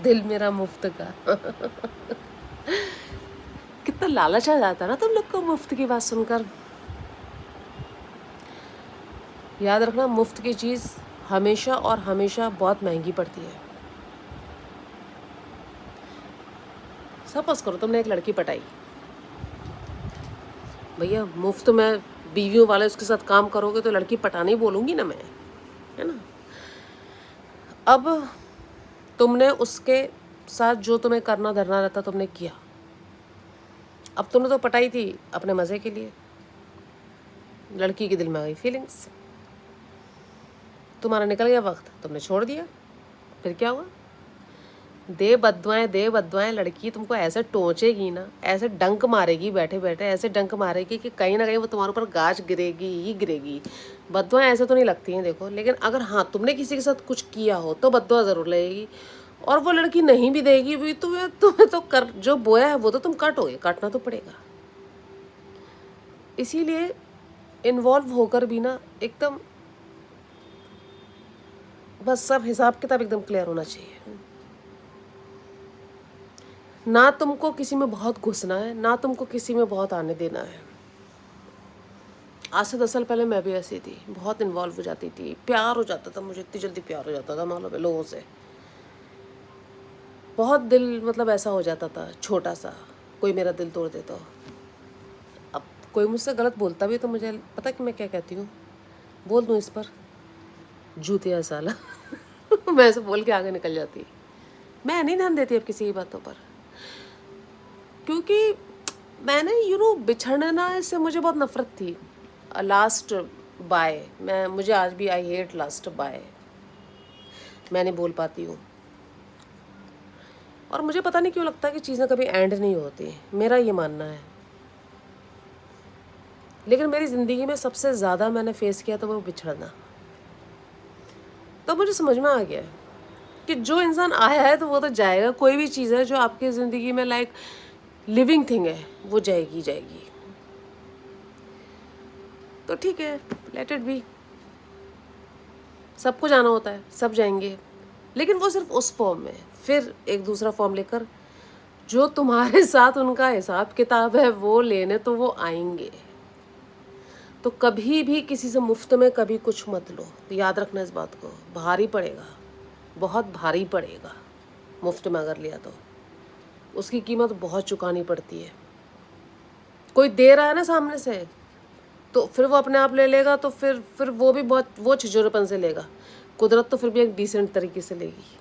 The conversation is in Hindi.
दिल मेरा मुफ्त का। कितना लालच आ जाता है ना तुम लोग को मुफ्त की बात सुनकर। याद रखना, मुफ्त की चीज़ हमेशा और हमेशा बहुत महंगी पड़ती है। सपोज करो तुमने एक लड़की पटाई, भैया मुफ्त में बीवियों वाले उसके साथ काम करोगे तो लड़की पटाने ही बोलूँगी ना मैं, है ना। अब तुमने उसके साथ जो तुम्हें करना धरना रहता तुमने किया। अब तुमने तो पटाई थी अपने मज़े के लिए, लड़की के दिल में आ गई फीलिंग्स, तुम्हारा निकल गया वक्त, तुमने छोड़ दिया। फिर क्या हुआ? दे बद्दुआएं, लड़की तुमको ऐसे टोचेगी ना, ऐसे डंक मारेगी, बैठे बैठे ऐसे डंक मारेगी कि कहीं ना कहीं वो तुम्हारे ऊपर गाज गिरेगी ही गिरेगी। बद्दुआएं ऐसे तो नहीं लगती हैं देखो, लेकिन अगर हाँ तुमने किसी के साथ कुछ किया हो तो बद्दुआ ज़रूर लगेगी। और वो लड़की नहीं भी देगी भी, तुम्हें तुम्हें तो कर जो बोया है वो तो तुम काटोगे, काटना तो पड़ेगा। इसीलिए इन्वॉल्व होकर भी ना एकदम बस सब हिसाब किताब एकदम क्लियर होना चाहिए। ना तुमको किसी में बहुत घुसना है, ना तुमको किसी में बहुत आने देना है। आज से 10 साल पहले मैं भी ऐसी थी, बहुत इन्वॉल्व हो जाती थी, प्यार हो जाता था मुझे, इतनी जल्दी प्यार हो जाता था मालूम है लोगों से। बहुत दिल मतलब ऐसा हो जाता था छोटा सा, कोई मेरा दिल तोड़ देता। अब कोई मुझसे गलत बोलता भी तो मुझे पता कि मैं क्या कहती हूँ, बोल दूँ इस पर, जूतिया साला। मैं ऐसे बोल के आगे निकल जाती। मैं नहीं ध्यान देती अब किसी की बातों पर, क्योंकि मैंने बिछड़ना से मुझे बहुत नफरत थी। लास्ट बाय, मुझे आज भी आई हेट लास्ट बाय, मैं नहीं बोल पाती हूँ। और मुझे पता नहीं क्यों लगता है कि चीज़ें कभी एंड नहीं होती, मेरा ये मानना है। लेकिन मेरी ज़िंदगी में सबसे ज़्यादा मैंने फेस किया तो वो बिछड़ना। तो मुझे समझ में आ गया कि जो इंसान आया है तो वो तो जाएगा। कोई भी चीज़ है जो आपकी ज़िंदगी में लाइक लिविंग थिंग है, वो जाएगी जाएगी। तो ठीक है, लेट इट बी। सबको जाना होता है, सब जाएंगे, लेकिन वो सिर्फ उस फॉर्म में। फिर एक दूसरा फॉर्म लेकर जो तुम्हारे साथ उनका हिसाब किताब है वो लेने तो वो आएंगे। तो कभी भी किसी से मुफ्त में कभी कुछ मत लो, याद रखना इस बात को। भारी पड़ेगा, बहुत भारी पड़ेगा। मुफ्त में अगर लिया तो उसकी कीमत बहुत चुकानी पड़ती है। कोई दे रहा है ना सामने से, तो फिर वो अपने आप ले लेगा, तो फिर वो भी बहुत वो छिछोरेपन से लेगा। कुदरत तो फिर भी एक डिसेंट तरीके से लेगी।